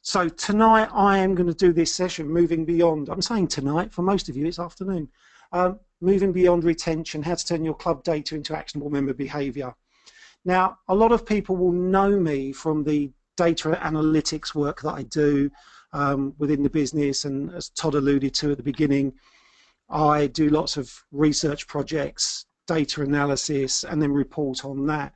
So tonight I am going to do this session, moving beyond, I'm saying tonight, for most of you it's afternoon, moving beyond retention, how to turn your club data into actionable member behaviour. Now, a lot of people will know me from the data analytics work that I do within the business, and as Todd alluded to at the beginning, I do lots of research projects, data analysis, and then report on that.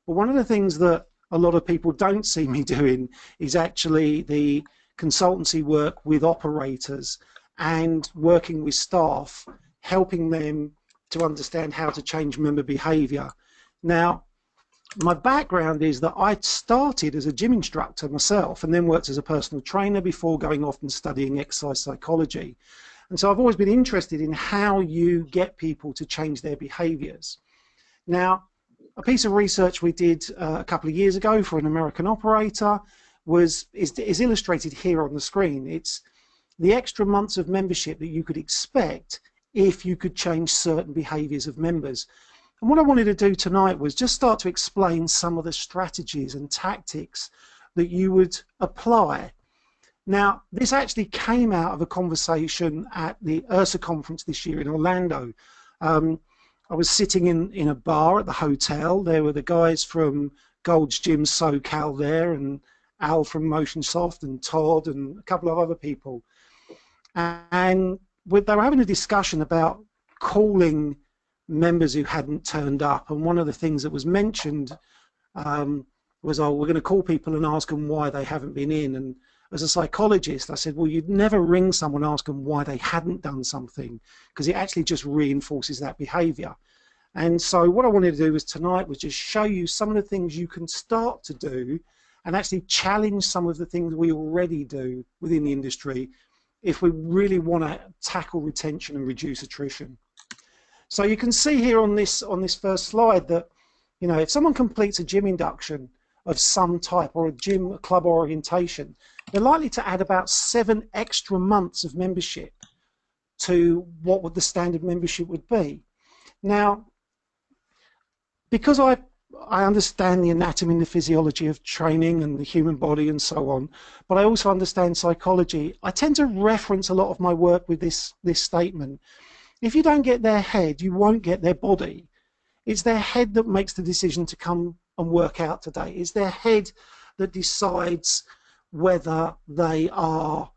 But one of the things that a lot of people don't see me doing is actually the consultancy work with operators and working with staff, helping them to understand how to change member behaviour. Now, my background is that I started as a gym instructor myself and then worked as a personal trainer before going off and studying exercise psychology. And so I've always been interested in how you get people to change their behaviours. Now, a piece of research we did a couple of years ago for an American operator is illustrated here on the screen. It's the extra months of membership that you could expect if you could change certain behaviours of members. And what I wanted to do tonight was just start to explain some of the strategies and tactics that you would apply. Now, this actually came out of a conversation at the URSA conference this year in Orlando. I was sitting in a bar at the hotel. There were the guys from Gold's Gym SoCal there, and Al from Motionsoft, and Todd, and a couple of other people. And they were having a discussion about calling members who hadn't turned up. And one of the things that was mentioned was, oh, we're going to call people and ask them why they haven't been in. And as a psychologist, I said, well, you'd never ring someone and ask them why they hadn't done something, because it actually just reinforces that behaviour. And so what I wanted to do tonight was just show you some of the things you can start to do and actually challenge some of the things we already do within the industry if we really want to tackle retention and reduce attrition. So you can see here on this first slide that, you know, if someone completes a gym induction of some type, or a club orientation, they're likely to add about 7 extra months of membership to what would the standard membership would be. Now, because I understand the anatomy and the physiology of training and the human body and so on, but I also understand psychology, I tend to reference a lot of my work with this statement. If you don't get their head, you won't get their body. It's their head that makes the decision to come and work out today. It's their head that decides whether they are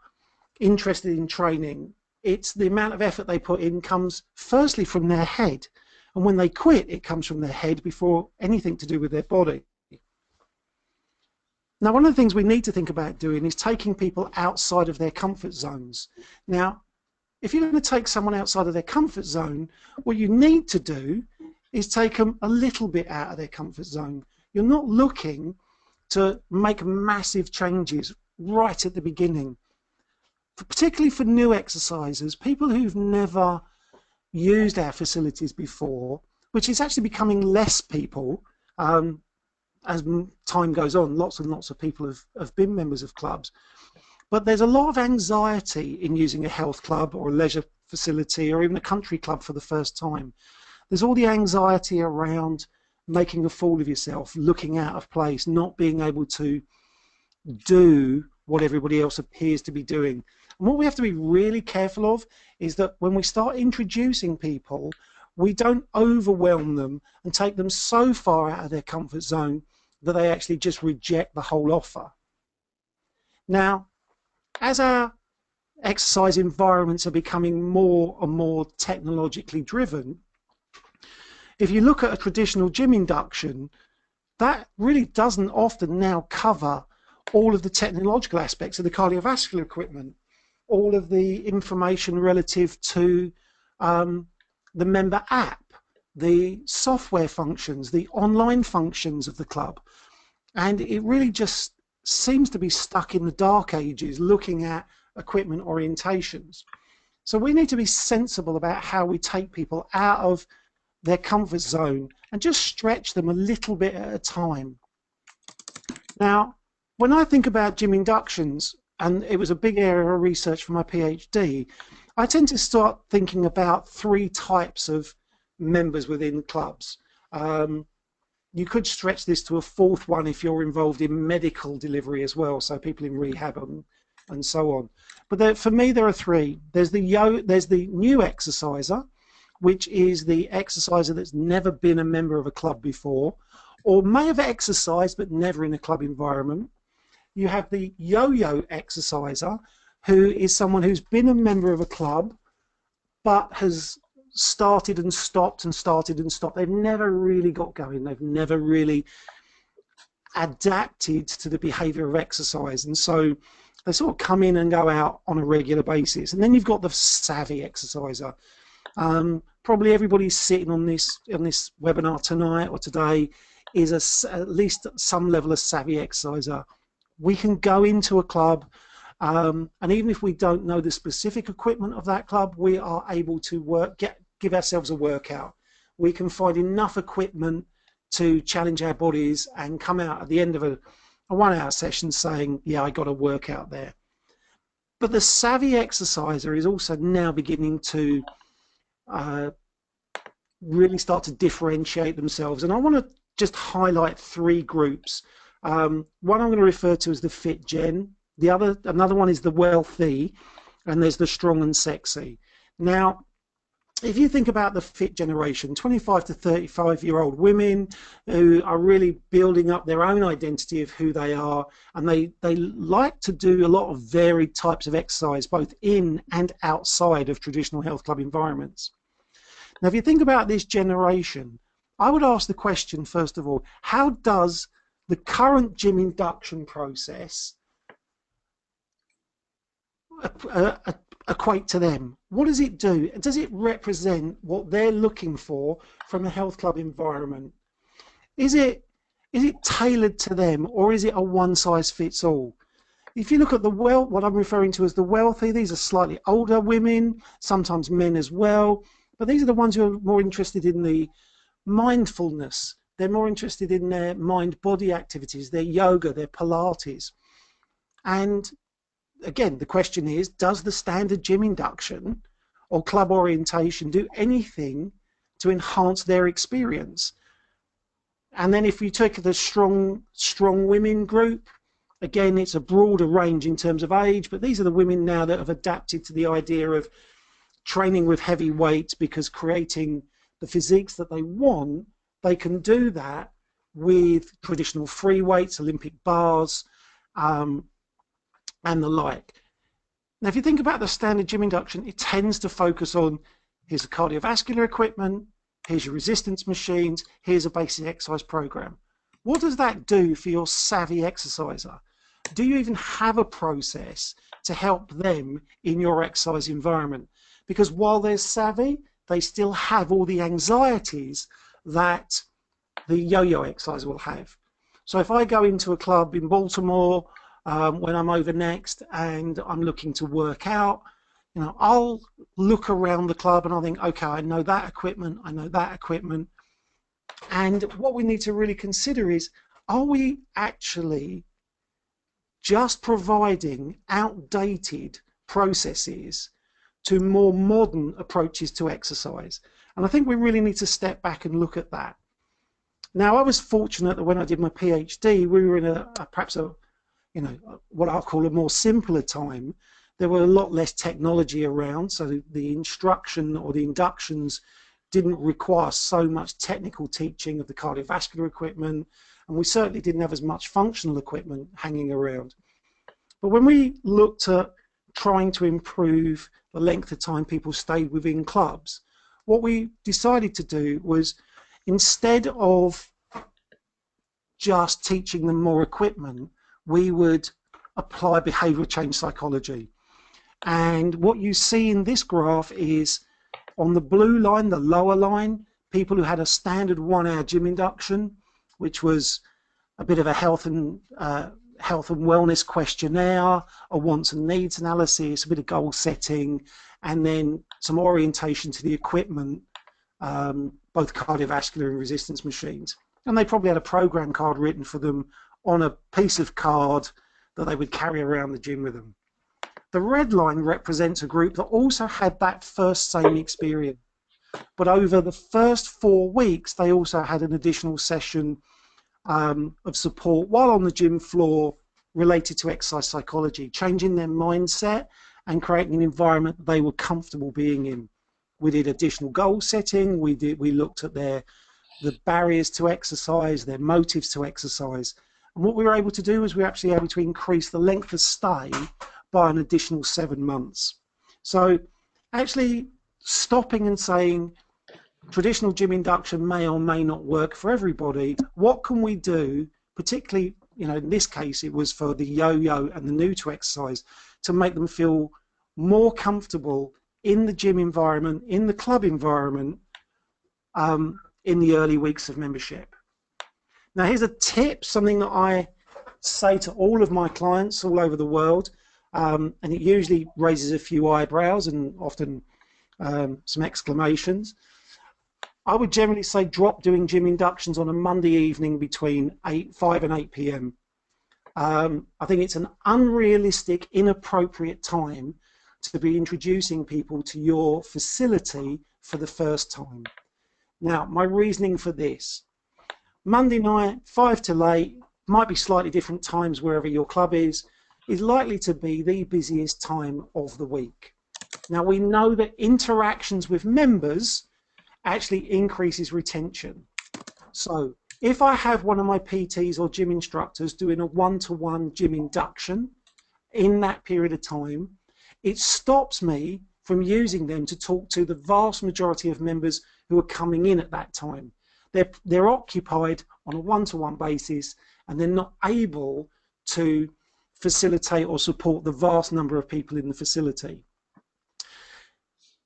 interested in training. It's the amount of effort they put in comes firstly from their head, and when they quit, it comes from their head before anything to do with their body. Now, one of the things we need to think about doing is taking people outside of their comfort zones. Now, if you're going to take someone outside of their comfort zone, what you need to do is take them a little bit out of their comfort zone. You're not looking to make massive changes right at the beginning. Particularly for new exercisers, people who've never used our facilities before, which is actually becoming less people as time goes on. Lots and lots of people have been members of clubs. But there's a lot of anxiety in using a health club or a leisure facility or even a country club for the first time. There's all the anxiety around making a fool of yourself, looking out of place, not being able to do what everybody else appears to be doing. And what we have to be really careful of is that when we start introducing people, we don't overwhelm them and take them so far out of their comfort zone that they actually just reject the whole offer. Now, as our exercise environments are becoming more and more technologically driven, if you look at a traditional gym induction, that really doesn't often now cover all of the technological aspects of the cardiovascular equipment, all of the information relative to the member app, the software functions, the online functions of the club. And it really just seems to be stuck in the dark ages looking at equipment orientations. So we need to be sensible about how we take people out of their comfort zone and just stretch them a little bit at a time. Now, when I think about gym inductions, and it was a big area of research for my PhD, I tend to start thinking about 3 types of members within clubs. you could stretch this to a fourth one if you're involved in medical delivery as well, so people in rehab and so on. But for me, there are three. There's the new exerciser, which is the exerciser that's never been a member of a club before, or may have exercised but never in a club environment. You have the yo-yo exerciser, who is someone who's been a member of a club but has started and stopped and started and stopped. They've never really got going. They've never really adapted to the behavior of exercise, and so they sort of come in and go out on a regular basis. And then you've got the savvy exerciser. Probably everybody sitting on this webinar tonight or today is at least some level of savvy exerciser. We can go into a club, and even if we don't know the specific equipment of that club, we are able to give ourselves a workout. We can find enough equipment to challenge our bodies and come out at the end of a 1-hour session saying, yeah, I got a workout there. But the savvy exerciser is also now beginning to really start to differentiate themselves. And I want to just highlight three groups. One I'm going to refer to as the fit gen. Another one is the wealthy, and there's the strong and sexy. Now, if you think about the fit generation, 25 to 35-year-old women who are really building up their own identity of who they are, and they like to do a lot of varied types of exercise, both in and outside of traditional health club environments. Now, if you think about this generation, I would ask the question, first of all, how does the current gym induction process equate to them? What does it do? Does it represent what they're looking for from a health club environment? Is it tailored to them, or is it a one-size-fits-all? If you look at what I'm referring to as the wealthy, these are slightly older women, sometimes men as well, but these are the ones who are more interested in the mindfulness. They're more interested in their mind-body activities, their yoga, their Pilates. And again, the question is, does the standard gym induction or club orientation do anything to enhance their experience? And then if you take the strong women group, again, it's a broader range in terms of age, but these are the women now that have adapted to the idea of training with heavy weights, because creating the physiques that they want, they can do that with traditional free weights, Olympic bars, and the like. Now, if you think about the standard gym induction, it tends to focus on, here's the cardiovascular equipment, here's your resistance machines, here's a basic exercise program. What does that do for your savvy exerciser? Do you even have a process to help them in your exercise environment? Because while they're savvy, they still have all the anxieties that the yo-yo exerciser will have. So if I go into a club in Baltimore when I'm over next and I'm looking to work out, I'll look around the club and I'll think, okay, I know that equipment, I know that equipment. And what we need to really consider is, are we actually just providing outdated processes to more modern approaches to exercise? And I think we really need to step back and look at that. Now, I was fortunate that when I did my PhD, we were in perhaps what I'll call a more simpler time. There were a lot less technology around, so the instruction or the inductions didn't require so much technical teaching of the cardiovascular equipment, and we certainly didn't have as much functional equipment hanging around. But when we looked at trying to improve the length of time people stayed within clubs, what we decided to do was, instead of just teaching them more equipment, we would apply behavioral change psychology. And what you see in this graph is, on the blue line, the lower line, people who had a standard 1-hour gym induction, which was a bit of a health and wellness questionnaire, a wants and needs analysis, a bit of goal setting, and then some orientation to the equipment, both cardiovascular and resistance machines. And they probably had a program card written for them on a piece of card that they would carry around the gym with them. The red line represents a group that also had that same experience. But over the first 4 weeks, they also had an additional session of support while on the gym floor related to exercise psychology, changing their mindset and creating an environment that they were comfortable being in. We did additional goal setting. We looked at the barriers to exercise, their motives to exercise. And what we were able to do was we were actually able to increase the length of stay by an additional 7 months. So actually stopping and saying traditional gym induction may or may not work for everybody. What can we do, particularly, you know, in this case, it was for the yo-yo and the new to exercise, to make them feel more comfortable in the gym environment, in the club environment, in the early weeks of membership. Now, here's a tip, something that I say to all of my clients all over the world, and it usually raises a few eyebrows and often some exclamations. I would generally say drop doing gym inductions on a Monday evening between 5 and 8 p.m. I think it's an unrealistic, inappropriate time to be introducing people to your facility for the first time. Now, my reasoning for this: Monday night, 5 till 8, might be slightly different times wherever your club is likely to be the busiest time of the week. Now, we know that interactions with members actually increases retention. So if I have one of my PTs or gym instructors doing a one-to-one gym induction in that period of time, it stops me from using them to talk to the vast majority of members who are coming in at that time. They're occupied on a one-to-one basis, and they're not able to facilitate or support the vast number of people in the facility.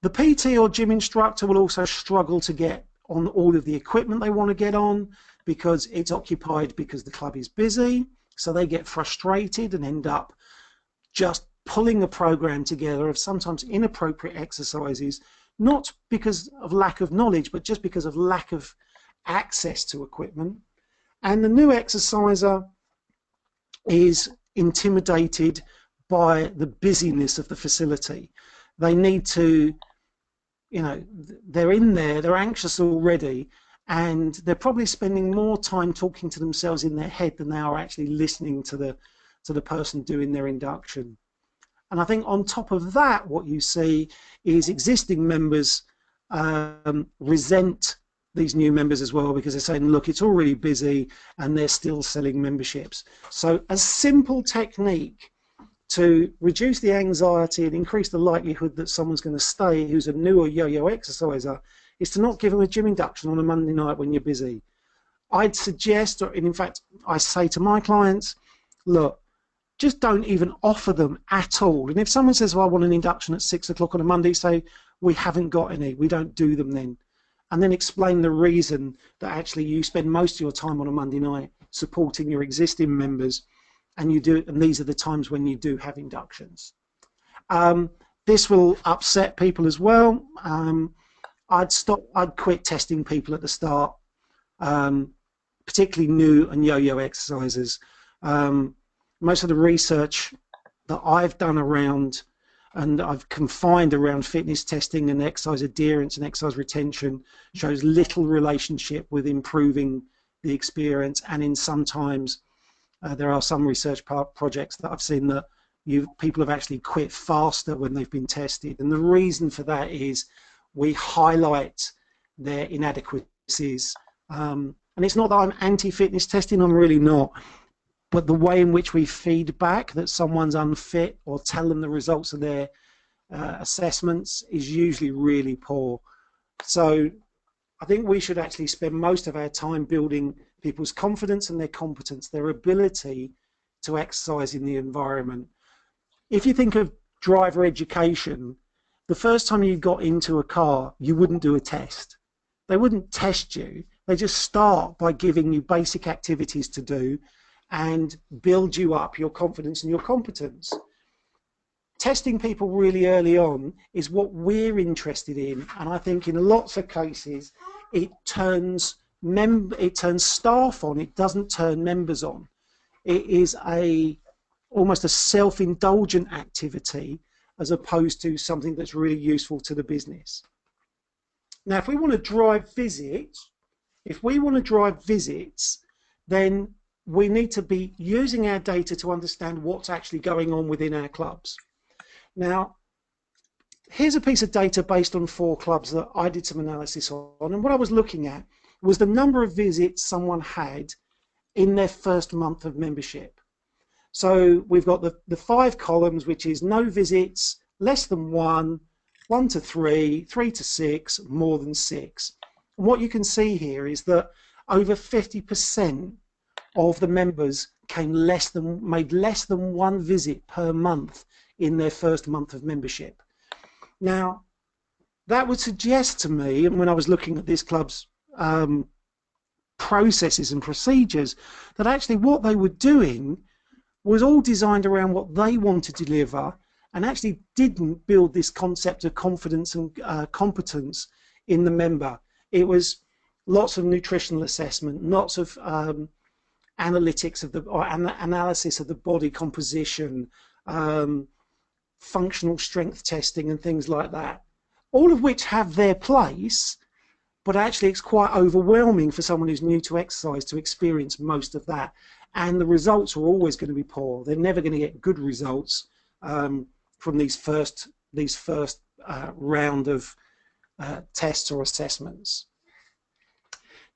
The PT or gym instructor will also struggle to get on all of the equipment they want to get on because it's occupied because the club is busy. So they get frustrated and end up just pulling a program together of sometimes inappropriate exercises, not because of lack of knowledge, but just because of lack of access to equipment. And the new exerciser is intimidated by the busyness of the facility. They need to, you know, they're in there, they're anxious already, and they're probably spending more time talking to themselves in their head than they are actually listening to the person doing their induction. And I think on top of that, what you see is existing members resent these new members as well, because they're saying, look, it's already busy, and they're still selling memberships. So a simple technique to reduce the anxiety and increase the likelihood that someone's going to stay who's a newer yo-yo exerciser is to not give them a gym induction on a Monday night when you're busy. I'd suggest, or in fact, I say to my clients, look, just don't even offer them at all. And if someone says, well, I want an induction at 6 o'clock on a Monday, say, we haven't got any, we don't do them then. And then explain the reason that actually you spend most of your time on a Monday night supporting your existing members, and you do, and these are the times when you do have inductions. This will upset people as well. I'd quit testing people at the start, particularly new and yo-yo exercisers. Most of the research that I've done around, and I've confined around fitness testing and exercise adherence and exercise retention, shows little relationship with improving the experience. And in sometimes there are some research projects that I've seen that people have actually quit faster when they've been tested. And the reason for that is we highlight their inadequacies. And it's not that I'm anti-fitness testing, I'm really not. But the way in which we feed back that someone's unfit or tell them the results of their assessments is usually really poor. So I think we should actually spend most of our time building people's confidence and their competence, their ability to exercise in the environment. If you think of driver education, the first time you got into a car, you wouldn't do a test. They wouldn't test you. They just start by giving you basic activities to do and build you up your confidence and your competence. Testing people really early on is what we're interested in, and I think in lots of cases it turns staff on, it doesn't turn members on. It is almost a self-indulgent activity as opposed to something that's really useful to the business. Now, if we want to drive visits, then we need to be using our data to understand what's actually going on within our clubs. Now, here's a piece of data based on 4 clubs that I did some analysis on, and what I was looking at was the number of visits someone had in their first month of membership. So we've got the 5 columns, which is no visits, less than 1, 1 to 3, 3 to 6, more than 6. And what you can see here is that over 50% of the members made less than 1 visit per month in their first month of membership. Now, that would suggest to me, and when I was looking at this club's processes and procedures, that actually what they were doing was all designed around what they wanted to deliver, and actually didn't build this concept of confidence and competence in the member. It was lots of nutritional assessment, lots of analytics of analysis of the body composition, functional strength testing and things like that, all of which have their place, but actually it's quite overwhelming for someone who's new to exercise to experience most of that, and the results are always going to be poor. They're never going to get good results from these first round of tests or assessments.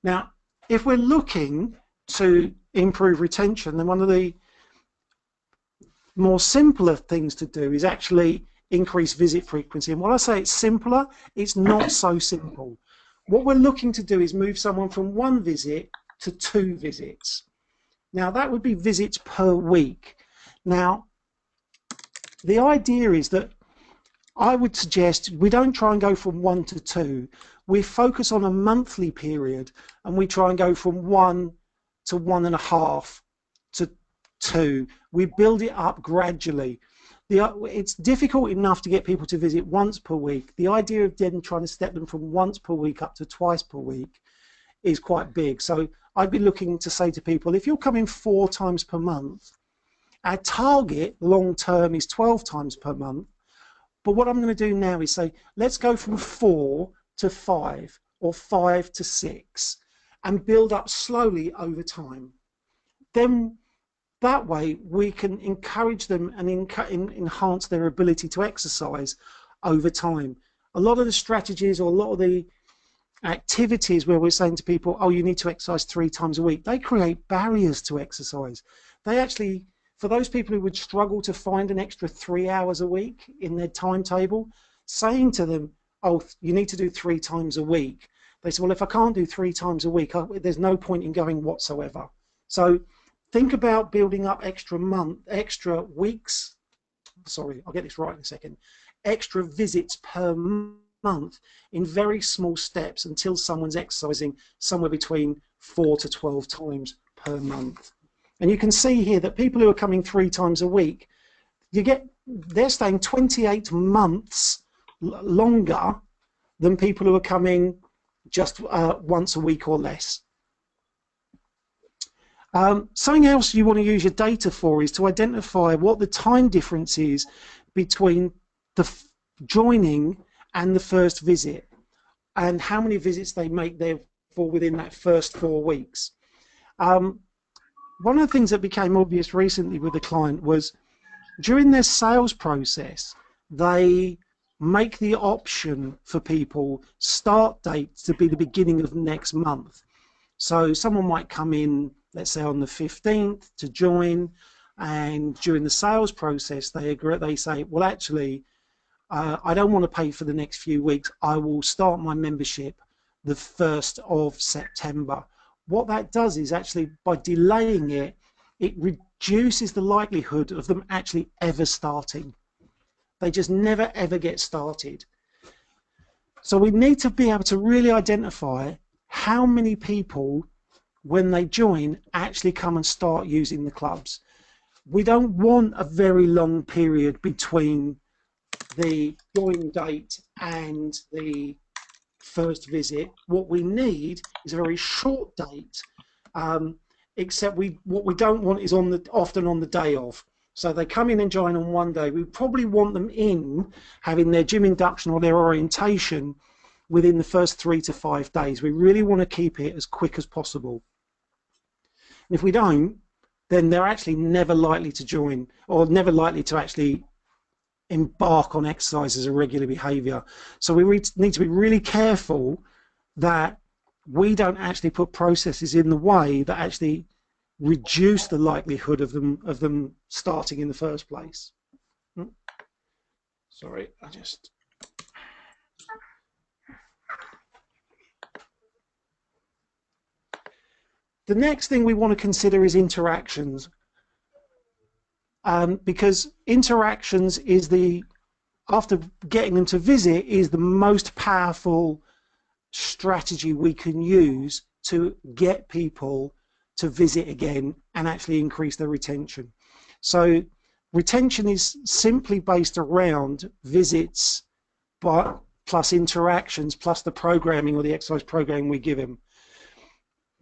Now, if we're looking to improve retention, then one of the more simpler things to do is actually increase visit frequency. And when I say it's simpler, it's not so simple. What we're looking to do is move someone from 1 visit to 2 visits. Now, that would be visits per week. Now, the idea is that I would suggest we don't try and go from 1 to 2. We focus on a monthly period, and we try and go from 1 to 1.5 to 2. We build it up gradually. It's difficult enough to get people to visit once per week. The idea of then trying to step them from once per week up to twice per week is quite big. So I'd be looking to say to people, if you're coming 4 times per month, our target long term is 12 times per month. But what I'm going to do now is say, let's go from 4 to 5 or 5 to 6 and build up slowly over time. Then that way we can encourage them and enhance their ability to exercise over time. A lot of the strategies or a lot of the activities where we're saying to people, oh, you need to exercise 3 times a week, they create barriers to exercise. They actually, for those people who would struggle to find an extra 3 hours a week in their timetable, saying to them, oh, you need to do 3 times a week, they say, well, if I can't do 3 times a week, there's no point in going whatsoever. So think about building up extra weeks, sorry, I'll get this right in a second, extra visits per month in very small steps until someone's exercising somewhere between 4 to 12 times per month. And you can see here that people who are coming 3 times a week, they're staying 28 months longer than people who are coming just once a week or less. Something else you want to use your data for is to identify what the time difference is between the joining and the first visit, and how many visits they make therefore within that first 4 weeks. One of the things that became obvious recently with a client was during their sales process, they make the option for people start dates to be the beginning of next month. So someone might come in, let's say on the 15th to join, and during the sales process they say, well, actually I don't want to pay for the next few weeks, I will start my membership the 1st of September. What that does is actually, by delaying it, it reduces the likelihood of them actually ever starting. They just never ever get started. So we need to be able to really identify how many people, when they join, actually come and start using the clubs. We don't want a very long period between the join date and the first visit. What we need is a very short date, except what we don't want is often on the day of. So they come in and join on one day. We probably want them in having their gym induction or their orientation within the first 3 to 5 days. We really want to keep it as quick as possible. And if we don't, then they're actually never likely to join, or never likely to actually embark on exercise as a regular behavior. So we need to be really careful that we don't actually put processes in the way that actually reduce the likelihood of them starting in the first place. Sorry, the next thing we want to consider is interactions, because interactions is after getting them to visit, is the most powerful strategy we can use to get people to visit again and actually increase their retention. So retention is simply based around visits plus interactions plus the programming or the exercise programming we give them.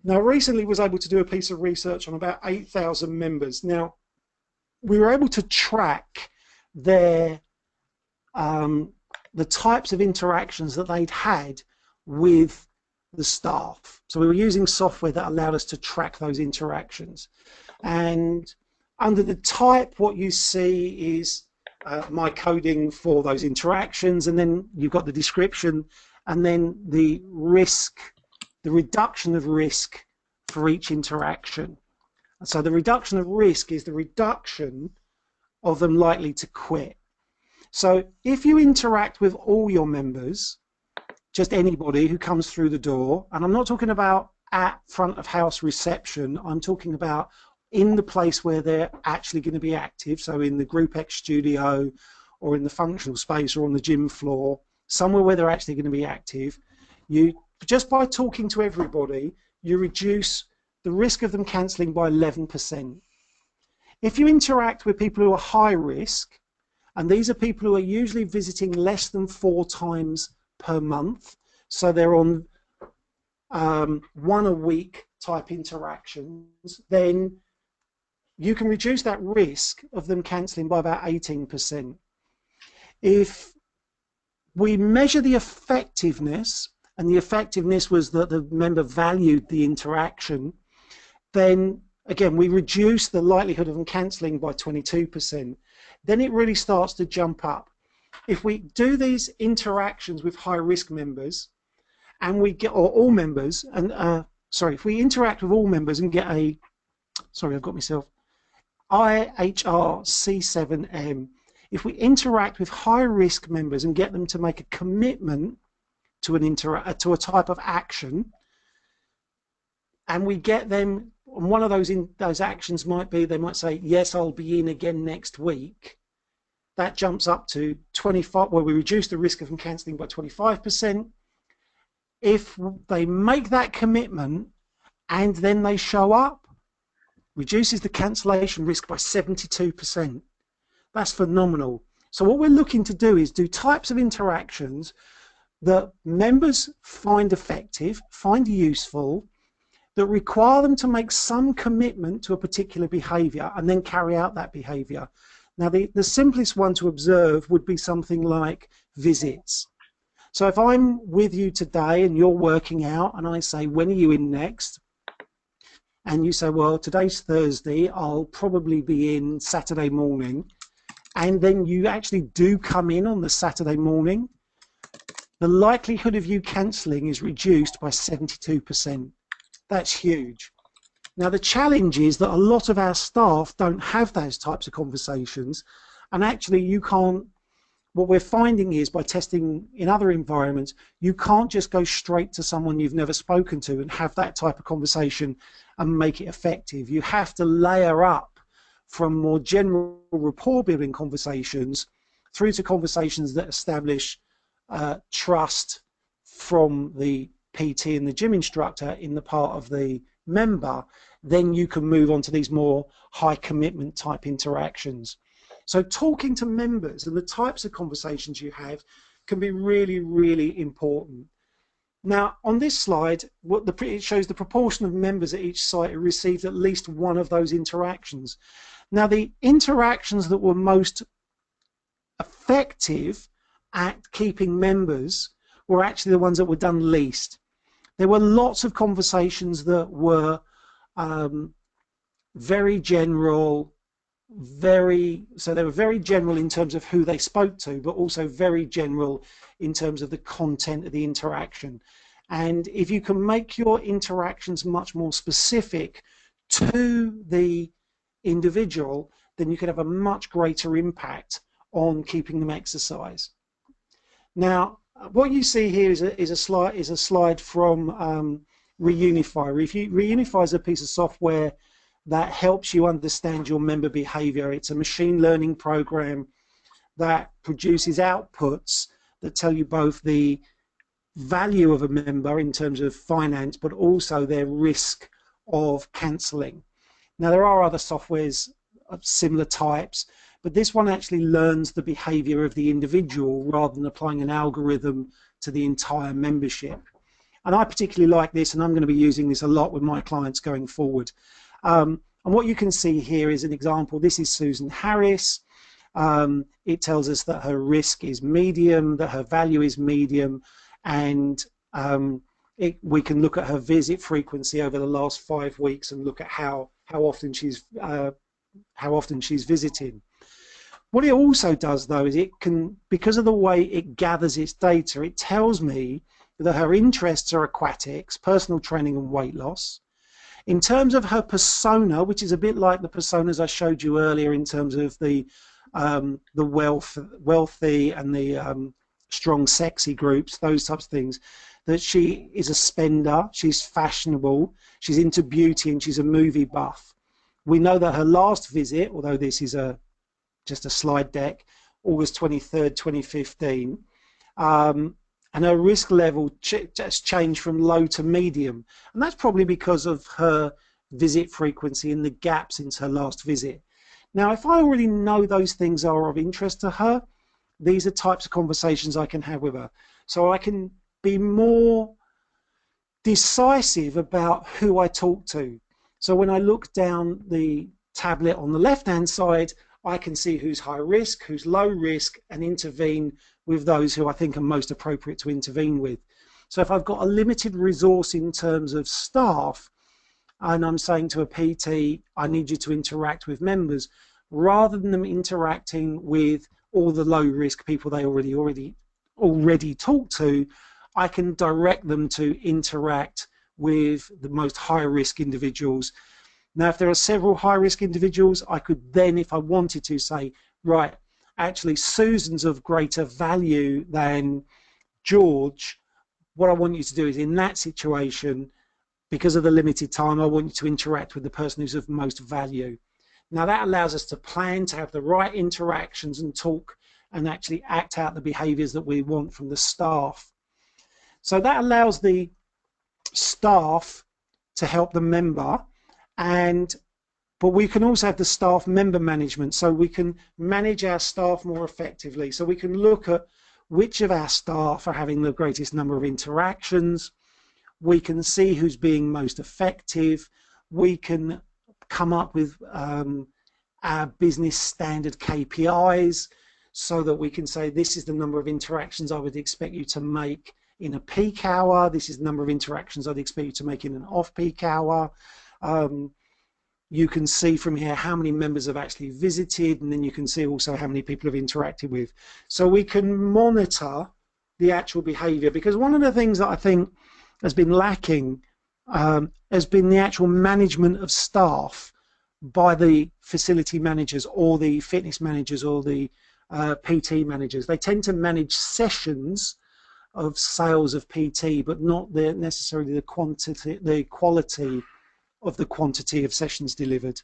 Now, recently was able to do a piece of research on about 8,000 members. Now, we were able to track their the types of interactions that they'd had with the staff. So we were using software that allowed us to track those interactions. And under the type, what you see is my coding for those interactions, and then you've got the description, and then the risk, the reduction of risk for each interaction. So the reduction of risk is the reduction of them likely to quit. So if you interact with all your members, just anybody who comes through the door, and I'm not talking about at front of house reception, I'm talking about in the place where they're actually going to be active, so in the Group X studio or in the functional space or on the gym floor, somewhere where they're actually going to be active, you just by talking to everybody, you reduce the risk of them cancelling by 11%. If you interact with people who are high risk, and these are people who are usually visiting less than 4 times per month, so they're on 1 a week type interactions, then you can reduce that risk of them cancelling by about 18%. If we measure the effectiveness, and the effectiveness was that the member valued the interaction, then again we reduce the likelihood of them cancelling by 22%. Then it really starts to jump up. If we do these interactions with high risk members, and we get, or all members, and sorry, if we interact with all members and get a, sorry, I've got myself, IHRC7M, if we interact with high risk members and get them to make a commitment to to a type of action, and we get them, and one of those actions might be, they might say, yes, I'll be in again next week. That jumps up to 25, where we reduce the risk of them cancelling by 25%. If they make that commitment and then they show up, reduces the cancellation risk by 72%. That's phenomenal. So what we're looking to do is do types of interactions that members find effective, find useful, that require them to make some commitment to a particular behavior and then carry out that behavior. Now, the simplest one to observe would be something like visits. So if I'm with you today and you're working out and I say, when are you in next? And you say, well, today's Thursday, I'll probably be in Saturday morning. And then you actually do come in on the Saturday morning, the likelihood of you cancelling is reduced by 72%. That's huge. Now, the challenge is that a lot of our staff don't have those types of conversations, and actually you can't, what we're finding is by testing in other environments, you can't just go straight to someone you've never spoken to and have that type of conversation and make it effective. You have to layer up from more general rapport building conversations through to conversations that establish trust from the PT and the gym instructor in the part of the member. Then you can move on to these more high commitment type interactions. So talking to members and the types of conversations you have can be really, really important. Now, on this slide, it shows the proportion of members at each site who received at least one of those interactions. Now, the interactions that were most effective at keeping members were actually the ones that were done least. There were lots of conversations that were very general, so they were very general in terms of who they spoke to, but also very general in terms of the content of the interaction. And if you can make your interactions much more specific to the individual, then you can have a much greater impact on keeping them exercise. Now, what you see here is a slide from Reunify. Reunify is a piece of software that helps you understand your member behavior. It's a machine learning program that produces outputs that tell you both the value of a member in terms of finance, but also their risk of cancelling. Now, there are other softwares of similar types, but this one actually learns the behavior of the individual rather than applying an algorithm to the entire membership. And I particularly like this, and I'm going to be using this a lot with my clients going forward. And what you can see here is an example. This is Susan Harris. It tells us that her risk is medium, that her value is medium, and we can look at her visit frequency over the last 5 weeks and look at how often she's visiting. What it also does, though, is it can, because of the way it gathers its data, it tells me that her interests are aquatics, personal training and weight loss. In terms of her persona, which is a bit like the personas I showed you earlier in terms of the wealthy and the strong sexy groups, those types of things, that she is a spender, she's fashionable, she's into beauty, and she's a movie buff. We know that her last visit, although this is just a slide deck, August 23rd, 2015, and her risk level just changed from low to medium, and that's probably because of her visit frequency and the gap since her last visit. Now, if I already know those things are of interest to her, these are types of conversations I can have with her. So I can be more decisive about who I talk to. So when I look down the tablet on the left-hand side, I can see who's high risk, who's low risk, and intervene with those who I think are most appropriate to intervene with. So if I've got a limited resource in terms of staff, and I'm saying to a PT, I need you to interact with members, rather than them interacting with all the low risk people they already talk to, I can direct them to interact with the most high risk individuals. Now, if there are several high risk individuals, I could then, if I wanted to, say, right, actually Susan's of greater value than George. What I want you to do is, in that situation, because of the limited time, I want you to interact with the person who's of most value. Now, that allows us to plan, to have the right interactions and talk and actually act out the behaviors that we want from the staff. So that allows the staff to help the member, but we can also have the staff member management, so we can manage our staff more effectively. So we can look at which of our staff are having the greatest number of interactions. We can see who's being most effective. We can come up with our business standard KPIs so that we can say this is the number of interactions I would expect you to make in a peak hour. This is the number of interactions I'd expect you to make in an off-peak hour. You can see from here how many members have actually visited, and then you can see also how many people have interacted with. So we can monitor the actual behavior, because one of the things that I think has been lacking has been the actual management of staff by the facility managers or the fitness managers or the PT managers. They tend to manage sessions of sales of PT, but not necessarily the quality of the quantity of sessions delivered.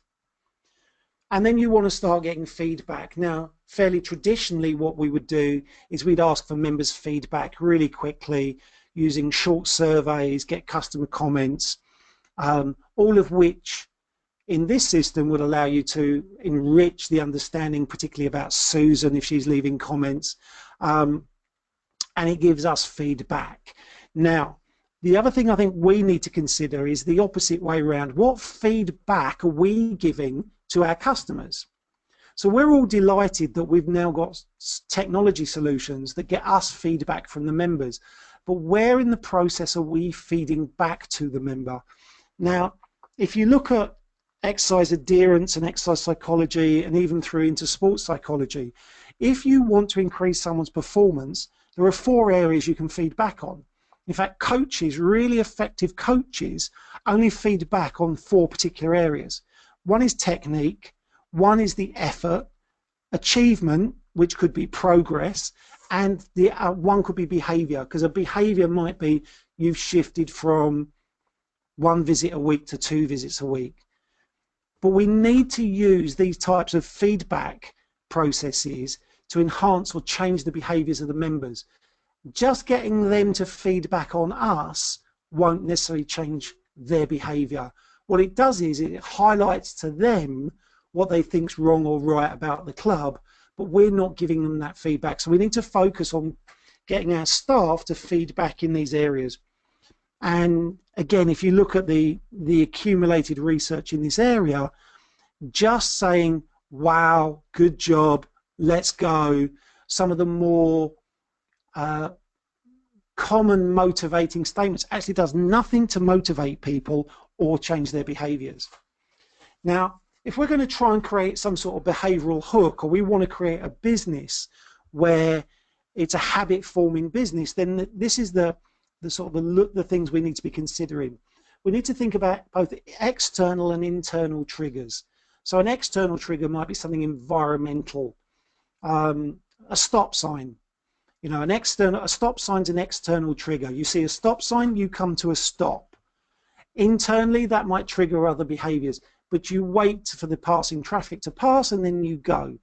And then you want to start getting feedback. Now, fairly traditionally, what we would do is we'd ask for members' feedback really quickly using short surveys, get customer comments, all of which in this system would allow you to enrich the understanding, particularly about Susan if she's leaving comments, and it gives us feedback. Now, the other thing I think we need to consider is the opposite way around. What feedback are we giving to our customers? So we're all delighted that we've now got technology solutions that get us feedback from the members. but where in the process are we feeding back to the member? Now, if you look at exercise adherence and exercise psychology and even through into sports psychology, if you want to increase someone's performance, there are 4 areas you can feed back on. In fact, coaches, really effective coaches, only feed back on 4 particular areas. One is technique, one is the effort, achievement, which could be progress, and the one could be behavior, because a behavior might be you've shifted from 1 visit a week to 2 visits a week. But we need to use these types of feedback processes to enhance or change the behaviors of the members. Just getting them to feed back on us won't necessarily change their behavior. What it does is it highlights to them what they think's wrong or right about the club, but we're not giving them that feedback. So we need to focus on getting our staff to feed back in these areas. And again, if you look at the accumulated research in this area, just saying, wow, good job, let's go, some of the more common motivating statements actually does nothing to motivate people or change their behaviors. Now, if we're going to try and create some sort of behavioral hook, or we want to create a business where it's a habit forming business, then this is the things we need to be considering. We need to think about both external and internal triggers. So an external trigger might be something environmental, a stop sign. You know, a stop sign's an external trigger. You see a stop sign, you come to a stop. Internally, that might trigger other behaviors, but you wait for the passing traffic to pass and then you go.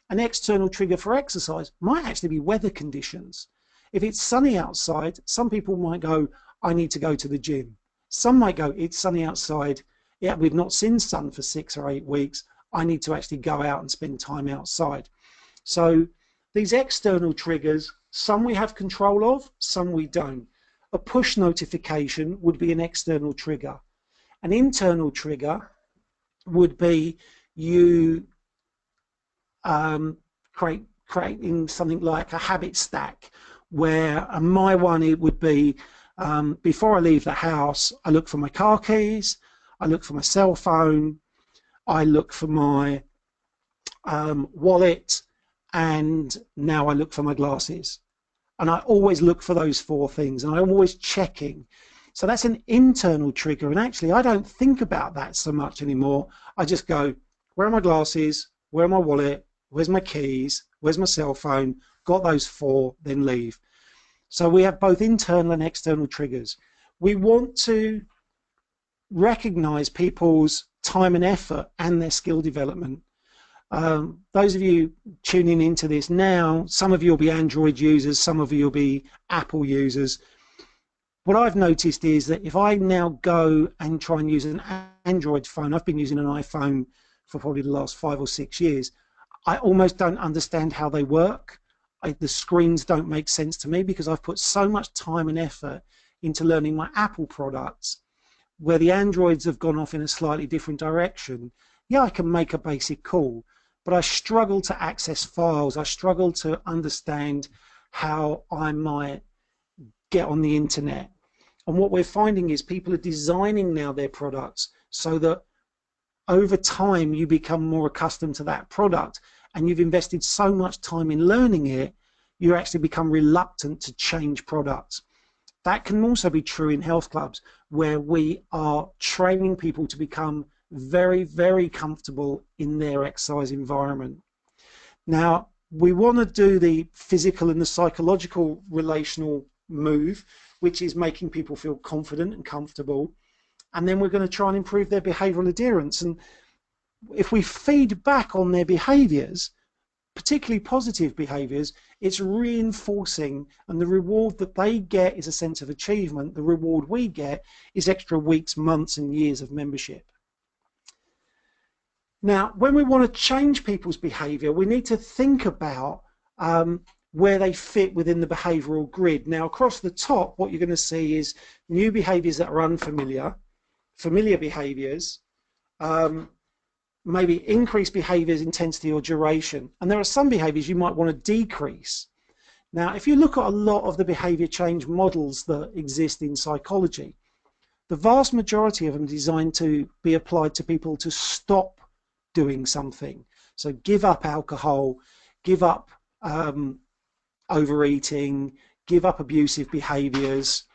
An external trigger for exercise might actually be weather conditions. If it's sunny outside, some people might go, I need to go to the gym. Some might go, it's sunny outside. Yeah, we've not seen sun for 6 or 8 weeks. I need to actually go out and spend time outside. So these external triggers, some we have control of, some we don't. A push notification would be an external trigger. An internal trigger would be you creating something like a habit stack, where my one, it would be before I leave the house, I look for my car keys, I look for my cell phone, I look for my wallet, and now I look for my glasses. And I always look for those 4 things, and I'm always checking. So that's an internal trigger, and actually I don't think about that so much anymore. I just go, where are my glasses, where are my wallet, where's my keys, where's my cell phone, got those 4, then leave. So we have both internal and external triggers. We want to recognize people's time and effort and their skill development. Those of you tuning into this now, some of you will be Android users, some of you will be Apple users. What I've noticed is that if I now go and try and use an Android phone, I've been using an iPhone for probably the last 5 or 6 years, I almost don't understand how they work. The screens don't make sense to me because I've put so much time and effort into learning my Apple products, where the Androids have gone off in a slightly different direction. Yeah, I can make a basic call, but I struggle to access files. I struggle to understand how I might get on the internet. And what we're finding is people are designing now their products so that over time you become more accustomed to that product, and you've invested so much time in learning it, you actually become reluctant to change products. That can also be true in health clubs, where we are training people to become very, very comfortable in their exercise environment. Now, we want to do the physical and the psychological relational move, which is making people feel confident and comfortable. And then we're going to try and improve their behavioral adherence. And if we feed back on their behaviors, particularly positive behaviors, it's reinforcing, and the reward that they get is a sense of achievement. The reward we get is extra weeks, months, and years of membership. Now, when we want to change people's behavior, we need to think about where they fit within the behavioral grid. Now, across the top, what you're going to see is new behaviors that are unfamiliar, familiar behaviors, maybe increase behaviors, intensity or duration. And there are some behaviors you might want to decrease. Now, if you look at a lot of the behavior change models that exist in psychology, the vast majority of them are designed to be applied to people to stop doing something. So give up alcohol, give up overeating, give up abusive behaviors,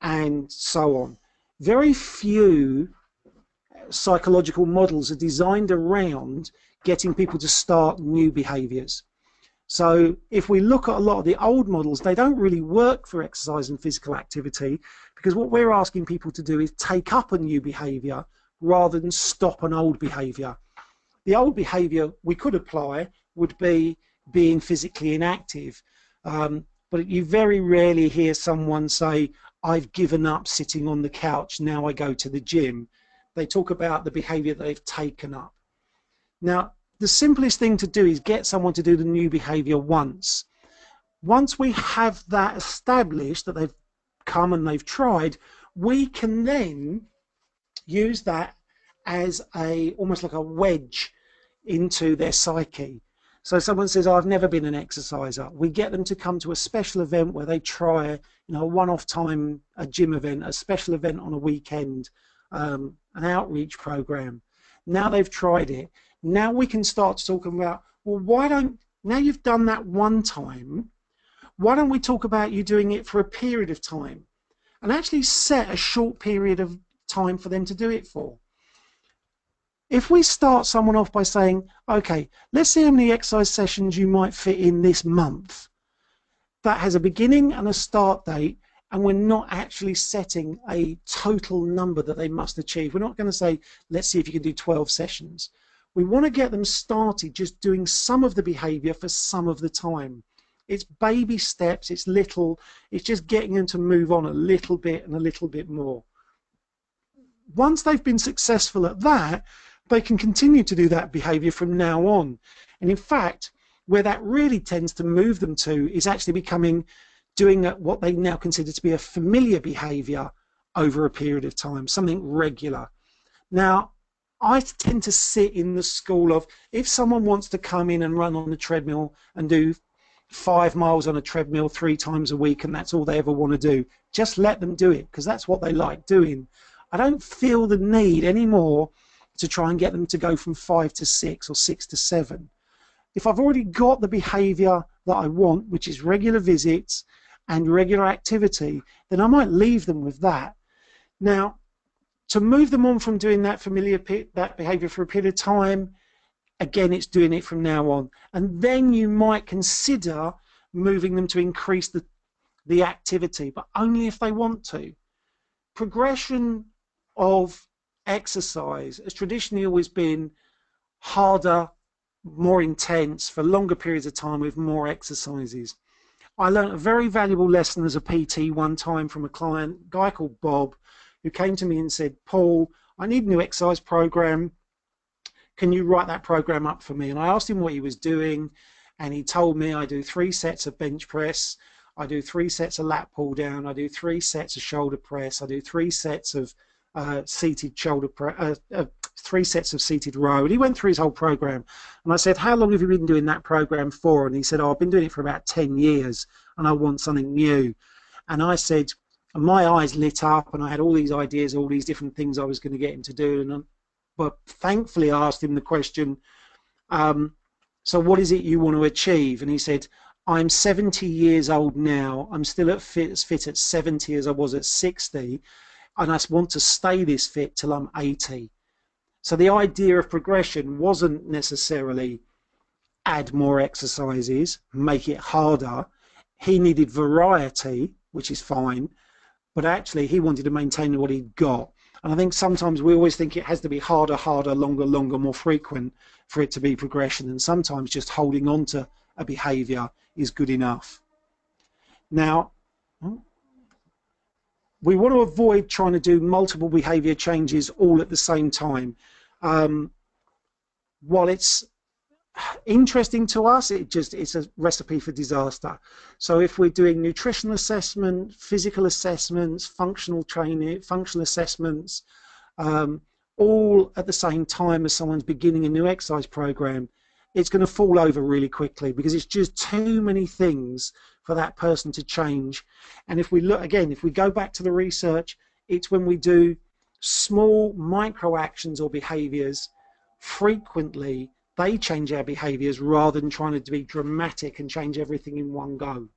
and so on. Very few psychological models are designed around getting people to start new behaviors. So if we look at a lot of the old models, they don't really work for exercise and physical activity, because what we're asking people to do is take up a new behavior rather than stop an old behavior. The old behavior we could apply would be being physically inactive, but you very rarely hear someone say, I've given up sitting on the couch, now I go to the gym. They talk about the behavior that they've taken up. Now, the simplest thing to do is get someone to do the new behavior once. Once we have that established, that they've come and they've tried, we can then use that as almost like a wedge into their psyche. So someone says, oh, I've never been an exerciser. We get them to come to a special event where they try, a one-off time, a gym event, a special event on a weekend, an outreach program. Now they've tried it. Now we can start talking about, well, now you've done that one time, why don't we talk about you doing it for a period of time, and actually set a short period of time for them to do it for. If we start someone off by saying, okay, let's see how many exercise sessions you might fit in this month. That has a beginning and a start date, and we're not actually setting a total number that they must achieve. We're not going to say, let's see if you can do 12 sessions. We want to get them started just doing some of the behavior for some of the time. It's baby steps, it's little, it's just getting them to move on a little bit and a little bit more. Once they've been successful at that, they can continue to do that behavior from now on. And in fact, where that really tends to move them to is actually doing what they now consider to be a familiar behavior over a period of time, something regular. Now, I tend to sit in the school of, if someone wants to come in and run on the treadmill and do 5 miles on a treadmill 3 times a week, and that's all they ever want to do, just let them do it, because that's what they like doing. I don't feel the need anymore to try and get them to go from 5 to 6 or 6 to 7. If I've already got the behavior that I want, which is regular visits and regular activity, then I might leave them with that. Now, to move them on from doing that behavior for a period of time, again, it's doing it from now on. And then you might consider moving them to increase the activity, but only if they want to. Progression of exercise has traditionally always been harder, more intense, for longer periods of time with more exercises. I learned a very valuable lesson as a PT one time from a client, a guy called Bob, who came to me and said, Paul, I need a new exercise program. Can you write that program up for me? And I asked him what he was doing, and he told me I do 3 sets of bench press, I do 3 sets of lat pull down, I do 3 sets of shoulder press, I do 3 sets of seated shoulder press, 3 sets of seated row. And he went through his whole program, and I said, how long have you been doing that program for? And he said, oh, I've been doing it for about 10 years and I want something new. And I said, and my eyes lit up, and I had all these ideas, all these different things I was going to get him to do. But thankfully I asked him the question, so what is it you want to achieve? And he said, I'm 70 years old now, I'm still as fit at 70 as I was at 60, and I want to stay this fit till I'm 80. So the idea of progression wasn't necessarily add more exercises, make it harder. He needed variety, which is fine, but actually he wanted to maintain what he'd got. And I think sometimes we always think it has to be harder, longer, more frequent for it to be progression, and sometimes just holding on to a behavior is good enough. Now, we want to avoid trying to do multiple behavior changes all at the same time. While it's interesting to us, it's a recipe for disaster. So if we're doing nutritional assessment, physical assessments, functional training, functional assessments, all at the same time as someone's beginning a new exercise program, it's going to fall over really quickly because it's just too many things for that person to change. And if we look again, if we go back to the research, it's when we do small micro actions or behaviors frequently, they change our behaviors rather than trying to be dramatic and change everything in one go.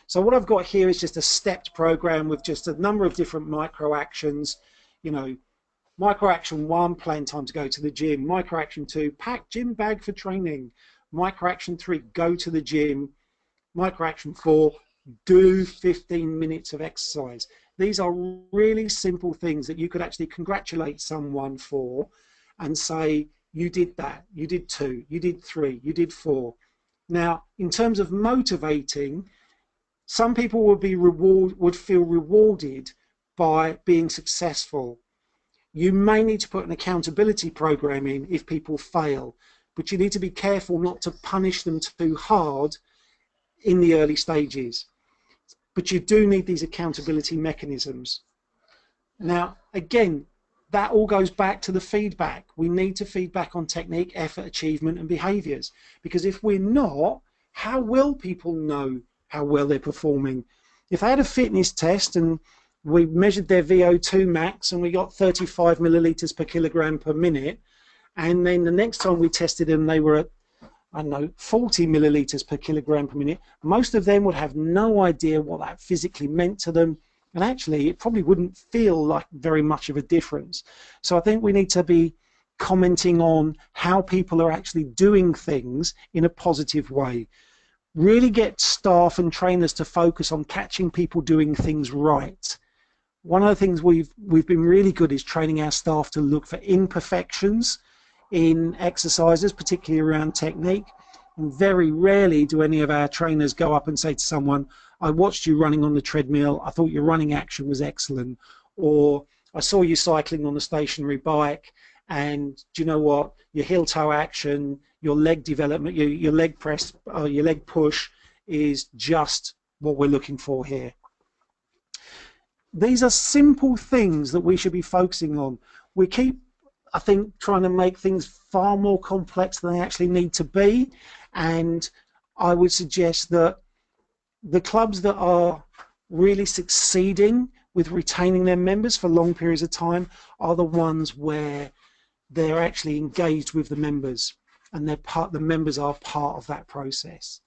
So what I've got here is just a stepped program with just a number of different micro actions. You know, micro action 1, plan time to go to the gym. Micro action 2, pack gym bag for training. Micro action 3, go to the gym. Micro action 4, do 15 minutes of exercise. These are really simple things that you could actually congratulate someone for and say, you did that, you did 2, you did 3, you did 4. Now, in terms of motivating, some people would feel rewarded by being successful. You may need to put an accountability program in if people fail, but you need to be careful not to punish them too hard in the early stages. But you do need these accountability mechanisms. Now, again, that all goes back to the feedback. We need to feedback on technique, effort, achievement, and behaviors. Because if we're not, how will people know how well they're performing? If they had a fitness test and we measured their VO2 max and we got 35 milliliters per kilogram per minute, and then the next time we tested them, they were at, I don't know, 40 milliliters per kilogram per minute, most of them would have no idea what that physically meant to them. And actually, it probably wouldn't feel like very much of a difference. So I think we need to be commenting on how people are actually doing things in a positive way. Really get staff and trainers to focus on catching people doing things right. One of the things we've been really good is training our staff to look for imperfections in exercises, particularly around technique. And very rarely do any of our trainers go up and say to someone, I watched you running on the treadmill, I thought your running action was excellent, or I saw you cycling on a stationary bike, and do you know what, your heel toe action, your leg development, your leg press, your leg push is just what we're looking for here. These are simple things that we should be focusing on. We keep, I think, trying to make things far more complex than they actually need to be, and I would suggest that the clubs that are really succeeding with retaining their members for long periods of time are the ones where they're actually engaged with the members, and the members are part of that process.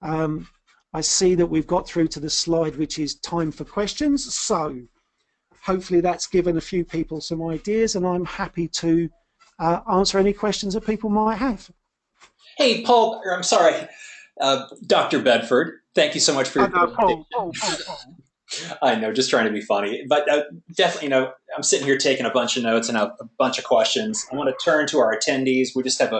I see that we've got through to the slide which is time for questions, so hopefully that's given a few people some ideas, and I'm happy to answer any questions that people might have. Hey, Paul, or I'm sorry, Dr. Bedford, thank you so much for your presentation. Paul. I know, just trying to be funny, but definitely, I'm sitting here taking a bunch of notes and a bunch of questions. I want to turn to our attendees. We just have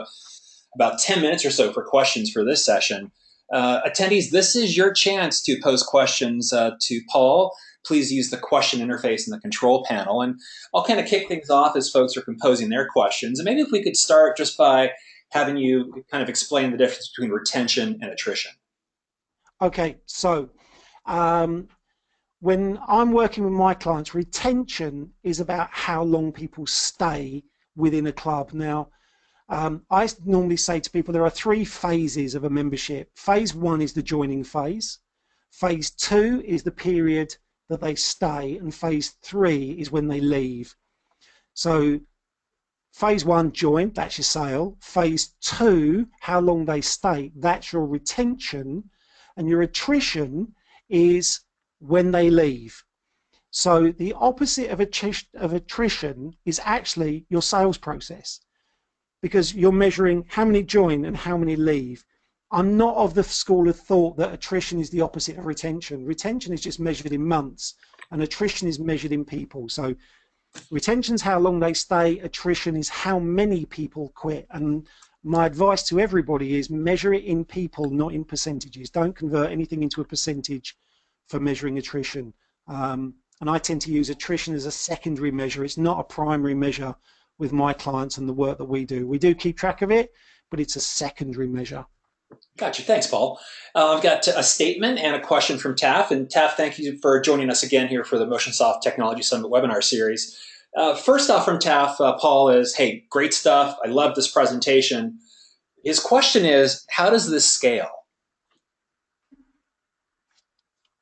about 10 minutes or so for questions for this session. Attendees, this is your chance to pose questions to Paul. Please use the question interface in the control panel, and I'll kind of kick things off as folks are composing their questions. And maybe if we could start just by having you kind of explain the difference between retention and attrition. Okay, so when I'm working with my clients, retention is about how long people stay within a club. Now, I normally say to people there are 3 phases of a membership. Phase 1 is the joining phase. Phase 2 is the period that they stay, and phase 3 is when they leave. So phase 1, join, that's your sale. Phase 2, how long they stay, that's your retention. And your attrition is when they leave. So the opposite of attrition is actually your sales process, because you're measuring how many join and how many leave. I'm not of the school of thought that attrition is the opposite of retention. Retention is just measured in months, and attrition is measured in people. So retention is how long they stay, attrition is how many people quit. And my advice to everybody is measure it in people, not in percentages. Don't convert anything into a percentage for measuring attrition. And I tend to use attrition as a secondary measure. It's not a primary measure with my clients and the work that we do. We do keep track of it, but it's a secondary measure. Gotcha. Thanks, Paul. I've got a statement and a question from Taff. And Taff, thank you for joining us again here for the Motionsoft Technology Summit webinar series. First off from Taff, Paul is, hey, great stuff. I love this presentation. His question is, how does this scale?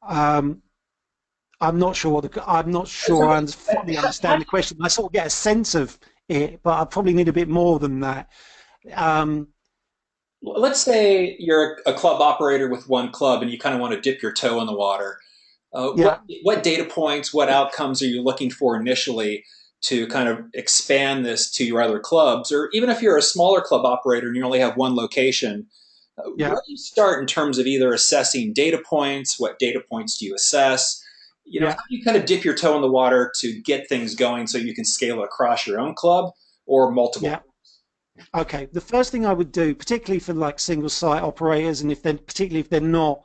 Um, I'm not sure. I'm not sure I fully understand the question. I sort of get a sense of it, but I probably need a bit more than that. Um, Let's say you're a club operator with one club and you kind of want to dip your toe in the water. yeah, What data points, what outcomes are you looking for initially to kind of expand this to your other clubs? Or even if you're a smaller club operator and you only have one location, yeah, where do you start in terms of either assessing data points? What data points do you assess? How yeah, do you kind of dip your toe in the water to get things going so you can scale across your own club or multiple? yeah. Okay. The first thing I would do, particularly for like single site operators, and if they're particularly if they're not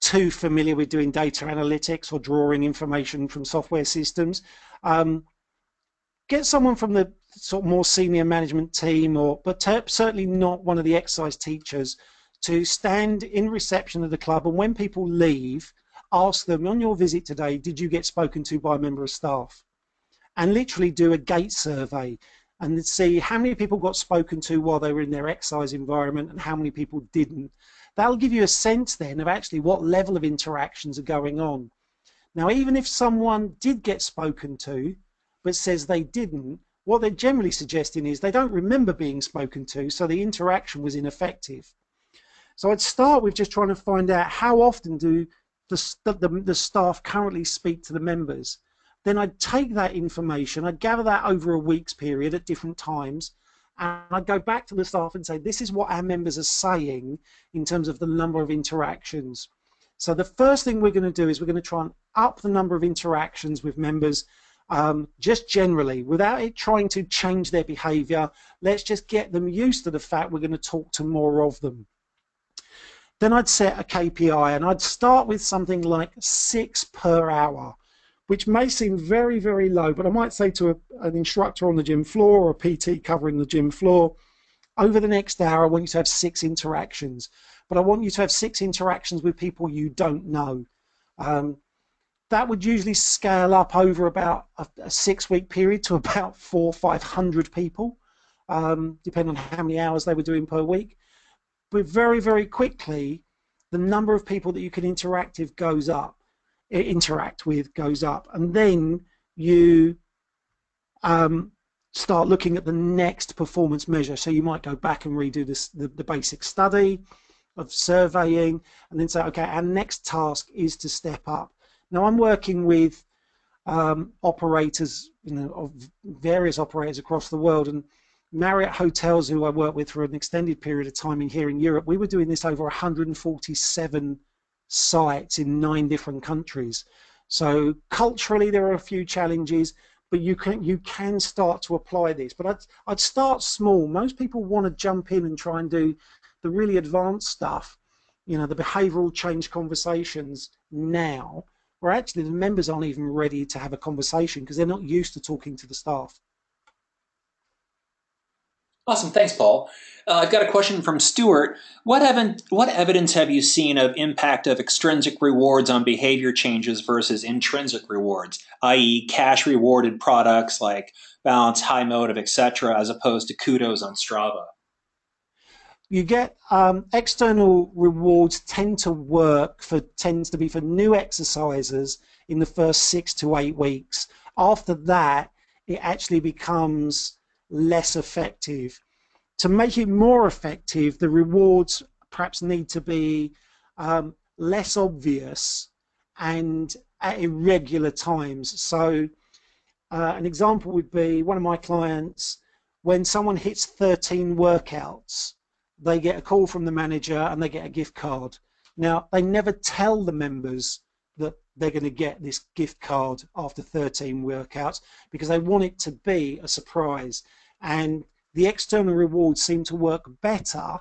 too familiar with doing data analytics or drawing information from software systems, um, get someone from the sort of more senior management team, or but certainly not one of the exercise teachers, to stand in reception of the club, and when people leave, ask them, on your visit today, did you get spoken to by a member of staff? And literally do a gate survey and see how many people got spoken to while they were in their exercise environment and how many people didn't. That'll give you a sense then of actually what level of interactions are going on. Now, even if someone did get spoken to, but says they didn't, what they're generally suggesting is they don't remember being spoken to, so the interaction was ineffective. So I'd start with just trying to find out how often do the staff currently speak to the members. Then I'd take that information, I'd gather that over a week's period at different times, and I'd go back to the staff and say, this is what our members are saying in terms of the number of interactions. So the first thing we're going to do is we're going to try and up the number of interactions with members, just generally, without it trying to change their behavior. Let's just get them used to the fact we're going to talk to more of them. Then I'd set a KPI, and I'd start with something like 6 per hour, which may seem very, very low, but I might say to an instructor on the gym floor or a PT covering the gym floor, over the next hour, I want you to have 6 interactions, but I want you to have 6 interactions with people you don't know. That would usually scale up over about a 6-week period to about 400 or 500 people, depending on how many hours they were doing per week. But very, very quickly, the number of people that you can interact with goes up, and then you start looking at the next performance measure. So you might go back and redo this, the basic study of surveying, and then say, okay, our next task is to step up. Now I'm working with operators, of various operators across the world, and Marriott Hotels, who I worked with for an extended period of time here in Europe, we were doing this over 147 sites in 9 different countries. So culturally, there are a few challenges, but you can start to apply this. But I'd start small. Most people want to jump in and try and do the really advanced stuff, the behavioral change conversations now, where actually the members aren't even ready to have a conversation because they're not used to talking to the staff. Awesome. Thanks, Paul. I've got a question from Stuart. What evidence have you seen of impact of extrinsic rewards on behavior changes versus intrinsic rewards, i.e. cash rewarded products like balance, high motive, etc., as opposed to kudos on Strava? You get external rewards tends to be for new exercisers in the first 6 to 8 weeks. After that, it actually becomes less effective. To make it more effective, the rewards perhaps need to be less obvious and at irregular times. So an example would be one of my clients, when someone hits 13 workouts, they get a call from the manager and they get a gift card. Now, they never tell the members that they're going to get this gift card after 13 workouts because they want it to be a surprise. And the external rewards seem to work better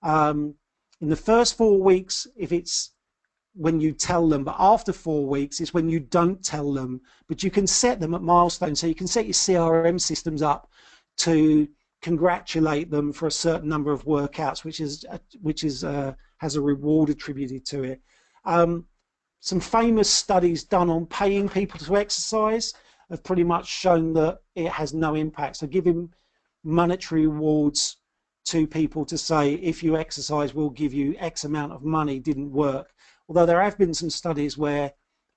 in the first 4 weeks if it's when you tell them, but after 4 weeks it's when you don't tell them. But you can set them at milestones, so you can set your CRM systems up to congratulate them for a certain number of workouts, which has a reward attributed to it. Some famous studies done on paying people to exercise have pretty much shown that it has no impact. So giving monetary rewards to people to say, if you exercise, we'll give you X amount of money, didn't work. Although there have been some studies where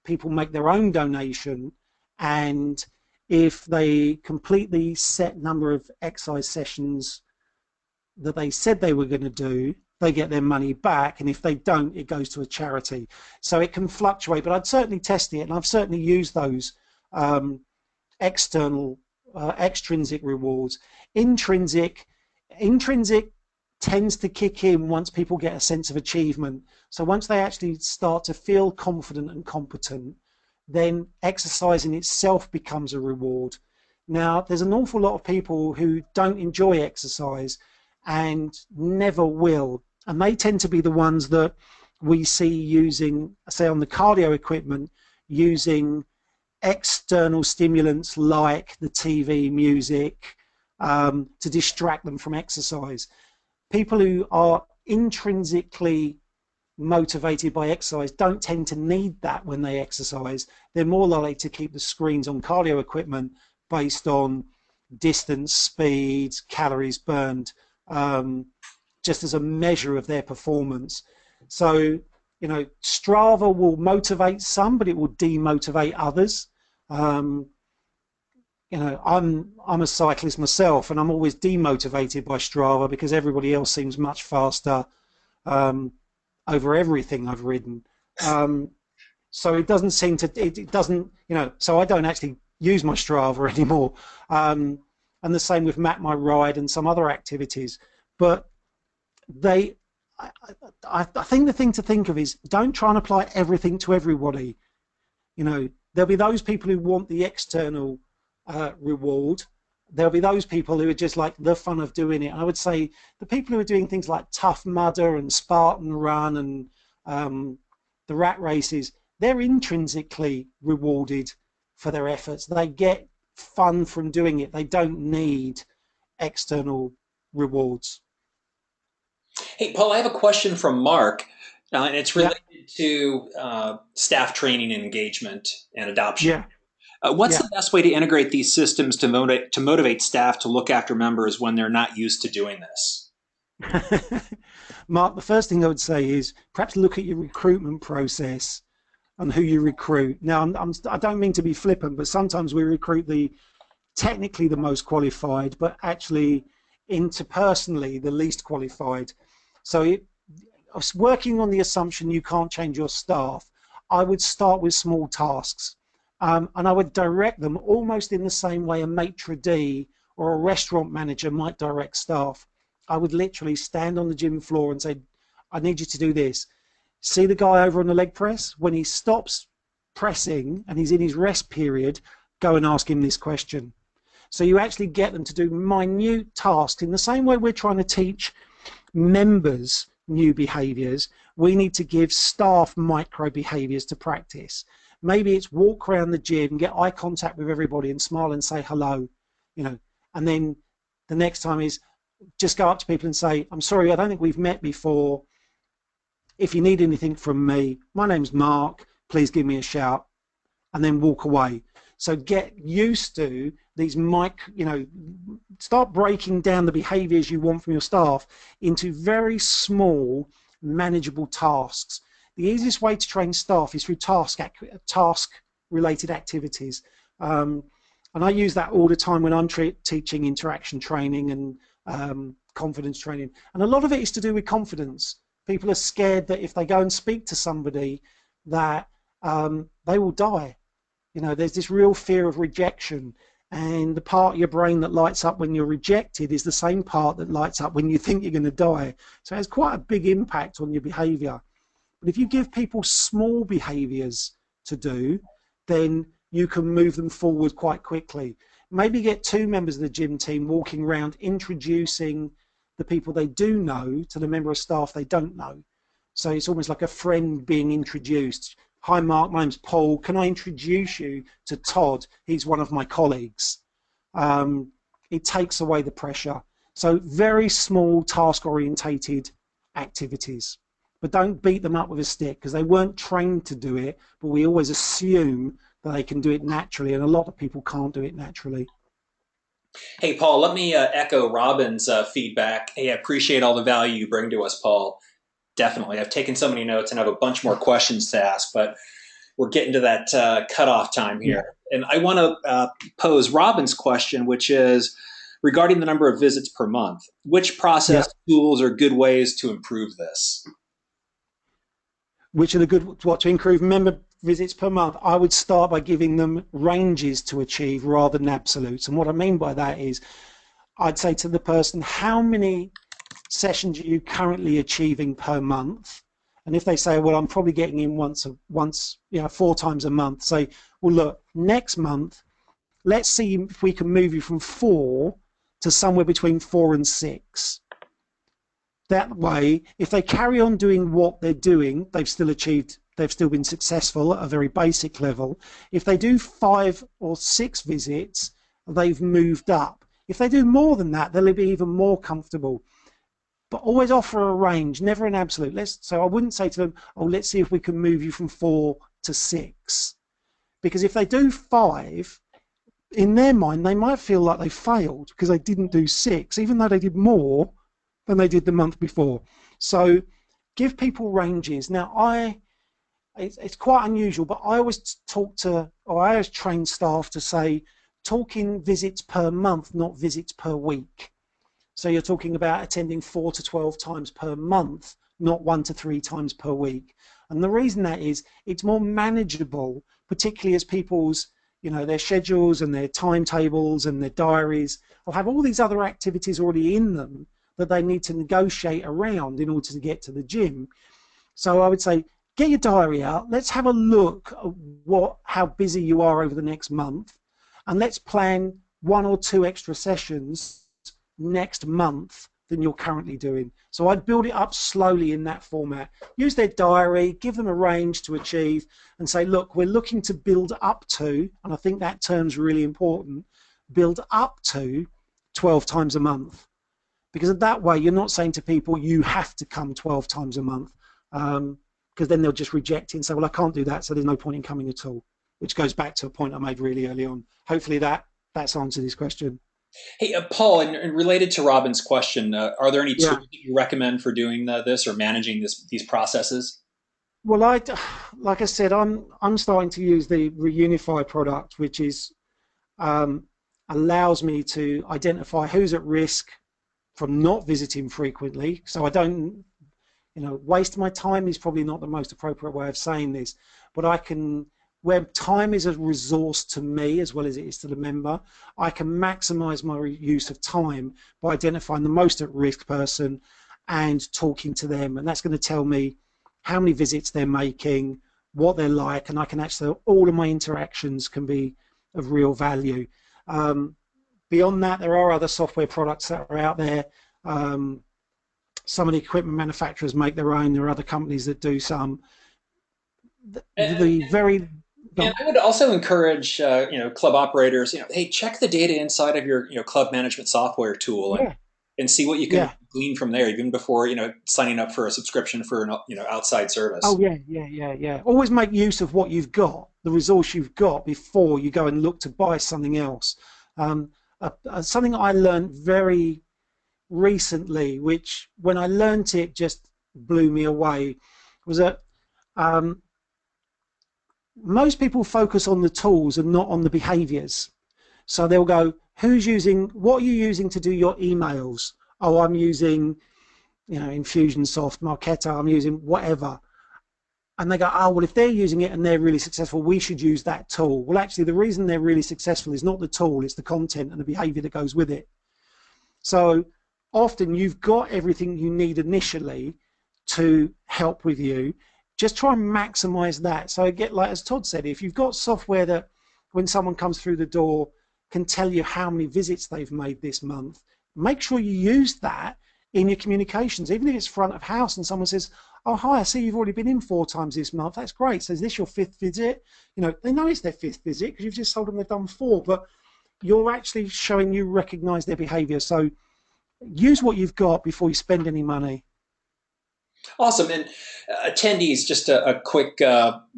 people make their own donation, and if they complete the set number of exercise sessions that they said they were going to do, they get their money back, and if they don't, it goes to a charity. So it can fluctuate, but I'd certainly test it, and I've certainly used those external extrinsic rewards. Intrinsic tends to kick in once people get a sense of achievement. So once they actually start to feel confident and competent, then exercise in itself becomes a reward. Now, there's an awful lot of people who don't enjoy exercise and never will, and they tend to be the ones that we see using, say, on the cardio equipment, using external stimulants like the TV, music, to distract them from exercise. People who are intrinsically motivated by exercise don't tend to need that when they exercise. They're more likely to keep the screens on cardio equipment based on distance, speeds, calories burned, just as a measure of their performance. So, you know, Strava will motivate some, but it will demotivate others. You know, I'm a cyclist myself, and I'm always demotivated by Strava because everybody else seems much faster over everything I've ridden. So it doesn't seem to, it doesn't, you know, so I don't actually use my Strava anymore. And the same with Map My Ride and some other activities. But I think the thing to think of is, don't try and apply everything to everybody. You know, there'll be those people who want the external reward. There'll be those people who are just like the fun of doing it. I would say the people who are doing things like Tough Mudder and Spartan Run and the rat races, they're intrinsically rewarded for their efforts. They get fun from doing it. They don't need external rewards. Hey, Paul, I have a question from Mark, and it's related to staff training and engagement and adoption. Yeah. What's the best way to integrate these systems to motivate staff to look after members when they're not used to doing this? Mark, the first thing I would say is perhaps look at your recruitment process and who you recruit. Now, I don't mean to be flippant, but sometimes we recruit technically the most qualified, but actually interpersonally the least qualified. So working on the assumption you can't change your staff, I would start with small tasks. And I would direct them almost in the same way a maitre d' or a restaurant manager might direct staff. I would literally stand on the gym floor and say, I need you to do this. See the guy over on the leg press? When he stops pressing and he's in his rest period, go and ask him this question. So you actually get them to do minute tasks. In the same way we're trying to teach members new behaviors, we need to give staff micro behaviors to practice. Maybe it's walk around the gym, get eye contact with everybody and smile and say hello, you know, and then the next time is just go up to people and say, I'm sorry, I don't think we've met before. If you need anything from me, my name's Mark, please give me a shout, and then walk away. So get used to these start breaking down the behaviors you want from your staff into very small, manageable tasks. The easiest way to train staff is through task-related activities. And I use that all the time when I'm teaching interaction training and confidence training. And a lot of it is to do with confidence. People are scared that if they go and speak to somebody that they will die. You know, there's this real fear of rejection. And the part of your brain that lights up when you're rejected is the same part that lights up when you think you're going to die. So it has quite a big impact on your behavior. But if you give people small behaviors to do, then you can move them forward quite quickly. Maybe get 2 members of the gym team walking around introducing the people they do know to the member of staff they don't know. So it's almost like a friend being introduced. Hi Mark, my name's Paul. Can I introduce you to Todd? He's one of my colleagues. It takes away the pressure. So very small task-orientated activities. But don't beat them up with a stick because they weren't trained to do it, but we always assume that they can do it naturally, and a lot of people can't do it naturally. Hey, Paul, let me echo Robin's feedback. Hey, I appreciate all the value you bring to us, Paul. Definitely. I've taken so many notes and have a bunch more questions to ask, but we're getting to that cutoff time Yeah. here. And I want to pose Robin's question, which is regarding the number of visits per month. Which Yeah. process tools are good ways to improve this? Which are the good, what, to improve member visits per month? I would start by giving them ranges to achieve rather than absolutes. And what I mean by that is I'd say to the person, how many sessions are you currently achieving per month? And if they say, well, I'm probably getting in once, 4 times a month, say, well, look, next month, let's see if we can move you from 4 to somewhere between 4 and 6. That way, if they carry on doing what they're doing, they've still been successful at a very basic level. If they do 5 or 6 visits, they've moved up. If they do more than that, they'll be even more comfortable. But always offer a range, never an absolute. So I wouldn't say to them, oh, let's see if we can move you from 4 to 6. Because if they do 5, in their mind, they might feel like they failed because they didn't do 6, even though they did more than they did the month before. So give people ranges. Now, it's quite unusual, but I always I always train staff to say, talking visits per month, not visits per week. So you're talking about attending 4 to 12 times per month, not 1 to 3 times per week. And the reason that is, it's more manageable, particularly as people's, their schedules and their timetables and their diaries will have all these other activities already in them that they need to negotiate around in order to get to the gym. So I would say, get your diary out. Let's have a look at how busy you are over the next month, and let's plan 1 or 2 extra sessions next month than you're currently doing. So I'd build it up slowly in that format. Use their diary, give them a range to achieve, and say, look, we're looking to build up to, and I think that term's really important, build up to 12 times a month. Because that way you're not saying to people, you have to come 12 times a month, because then they'll just reject it and say, well, I can't do that, so there's no point in coming at all, which goes back to a point I made really early on. Hopefully that's answered this question. Hey, Paul, and related to Robin's question, are there any tools Yeah. that you recommend for doing this or managing these processes? Well, like I said, I'm starting to use the Reunify product, which is um, allows me to identify who's at risk from not visiting frequently, so I don't, waste my time is probably not the most appropriate way of saying this, but I can, where time is a resource to me as well as it is to the member, I can maximize my use of time by identifying the most at risk person and talking to them, and that's going to tell me how many visits they're making, what they're like, and I can actually, all of my interactions can be of real value. Beyond that, there are other software products that are out there. Some of the equipment manufacturers make their own. There are other companies that do some. And, The very and I would also encourage club operators, hey, check the data inside of your club management software tool yeah, and see what you can yeah. glean from there, even before signing up for a subscription for an outside Oh, service. yeah. Always make use of what you've got, the resource you've got, before you go and look to buy something else. Something I learned very recently, which when I learned it just blew me away, was that um, most people focus on the tools and not on the behaviors. So they'll go, what are you using to do your emails? Oh, I'm using, Infusionsoft, Marketo, I'm using whatever. And they go, oh, well, if they're using it and they're really successful, we should use that tool. Well, actually, the reason they're really successful is not the tool, it's the content and the behavior that goes with it. So often you've got everything you need initially to help with you. Just try and maximize that. So get, like as Todd said, if you've got software that when someone comes through the door can tell you how many visits they've made this month, make sure you use that in your communications, even if it's front of house and someone says, oh, hi, I see you've already been in 4 times this month. That's great. So is this your 5th visit? They know it's their 5th visit because you've just told them they've done 4, but you're actually showing you recognize their behavior. So use what you've got before you spend any money. Awesome. And attendees, just a quick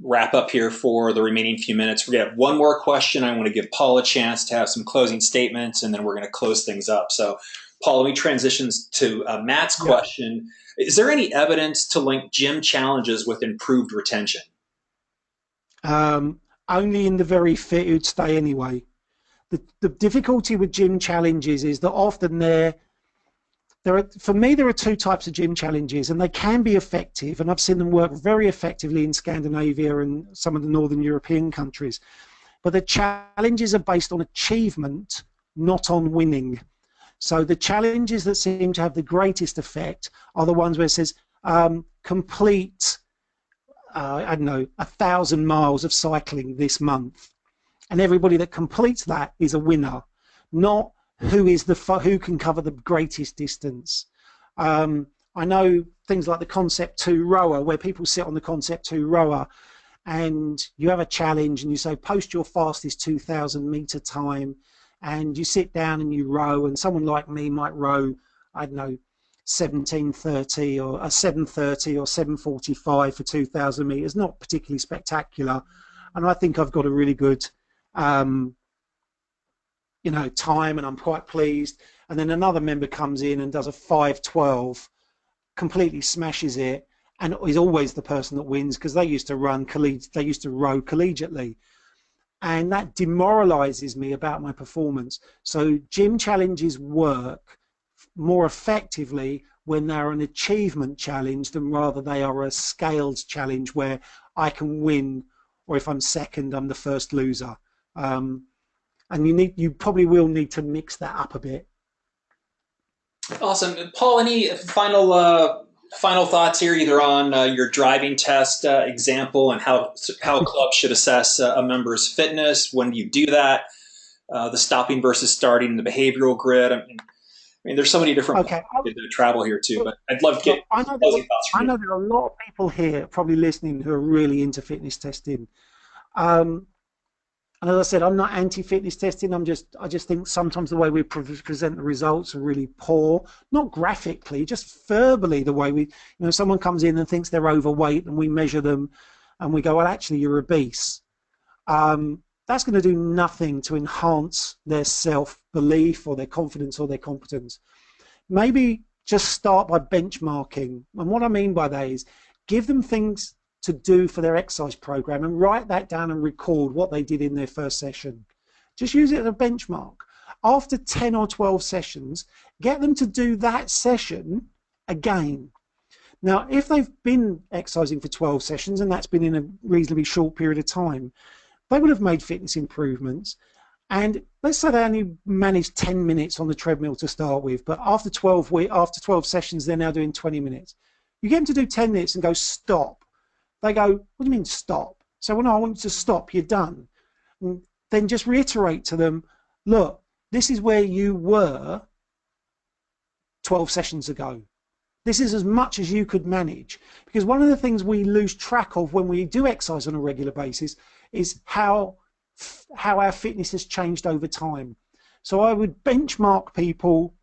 wrap up here for the remaining few minutes. We're going to have one more question. I want to give Paul a chance to have some closing statements, and then we're going to close things up. So, Paul, let me transition to Matt's question. Is there any evidence to link gym challenges with improved retention? Only in the very fit who'd stay anyway. The difficulty with gym challenges is that often for me, there are two types of gym challenges, and they can be effective, and I've seen them work very effectively in Scandinavia and some of the Northern European countries. But the challenges are based on achievement, not on winning. So the challenges that seem to have the greatest effect are the ones where it says, complete, I don't know, 1,000 miles of cycling this month. And everybody that completes that is a winner, not who can cover the greatest distance. I know things like the Concept 2 rower, where people sit on the Concept 2 rower and you have a challenge and you say, post your fastest 2,000 meter time, and you sit down and you row, and someone like me might row, I don't know, 17:30 or a 7:30 or 7:45 for 2,000 meters, not particularly spectacular. And I think I've got a really good time, and I'm quite pleased. And then another member comes in and does a 5:12, completely smashes it, and is always the person that wins because they used to row collegiately, and that demoralizes me about my performance. So gym challenges work more effectively when they're an achievement challenge than rather they are a scaled challenge where I can win, or if I'm second, I'm the first loser. And you probably will need to mix that up a bit. Awesome. Paul, any final thoughts here, either on your driving test example and how clubs should assess a member's fitness? When do you do that? The stopping versus starting, the behavioral grid. I mean, there's so many different ways to travel here too, but I'd love to get closing thoughts from you. I know there are a lot of people here probably listening who are really into fitness testing. And as I said, I'm not anti-fitness testing. I just think sometimes the way we present the results are really poor. Not graphically, just verbally. The way someone comes in and thinks they're overweight, and we measure them, and we go, well, actually, you're obese. That's going to do nothing to enhance their self-belief or their confidence or their competence. Maybe just start by benchmarking. And what I mean by that is give them things to do for their exercise program and write that down and record what they did in their first session. Just use it as a benchmark. After 10 or 12 sessions, get them to do that session again. Now, if they've been exercising for 12 sessions, and that's been in a reasonably short period of time, they would have made fitness improvements. And let's say they only managed 10 minutes on the treadmill to start with, but after 12 sessions, they're now doing 20 minutes. You get them to do 10 minutes and go, stop. They go, what do you mean stop? So, well, no, I want you to stop, you're done. And then just reiterate to them, look, this is where you were 12 sessions ago. This is as much as you could manage. Because one of the things we lose track of when we do exercise on a regular basis is how our fitness has changed over time. So I would benchmark people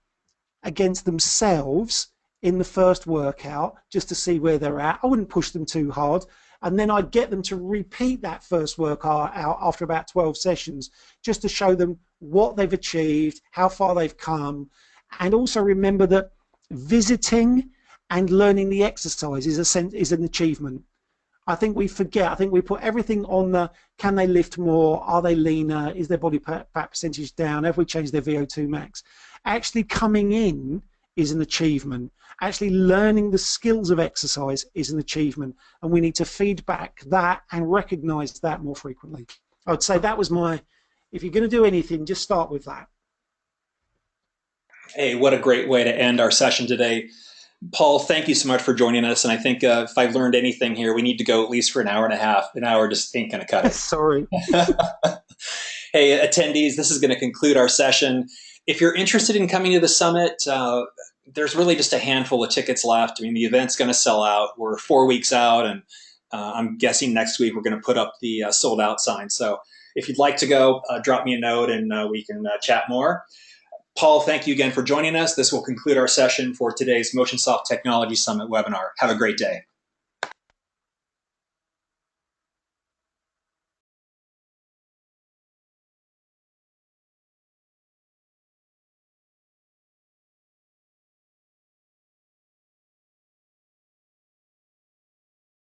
against themselves in the first workout just to see where they're at. I wouldn't push them too hard. And then I'd get them to repeat that first workout out after about 12 sessions just to show them what they've achieved, how far they've come. And also remember that visiting and learning the exercise is an achievement. I think we forget. I think we put everything on the, can they lift more? Are they leaner? Is their body fat percentage down? Have we changed their VO2 max? Actually coming in is an achievement. Actually learning the skills of exercise is an achievement, and we need to feed back that and recognize that more frequently. I would say that was if you're going to do anything, just start with that. Hey, what a great way to end our session today. Paul, thank you so much for joining us. And I think if I've learned anything here, we need to go at least for an hour and a half. An hour just ain't going to cut it. Sorry. Hey, attendees, this is going to conclude our session. If you're interested in coming to the summit, there's really just a handful of tickets left. I mean, the event's going to sell out. We're 4 weeks out, and I'm guessing next week we're going to put up the sold out sign. So if you'd like to go, drop me a note and we can chat more. Paul, thank you again for joining us. This will conclude our session for today's Motionsoft Technology Summit webinar. Have a great day.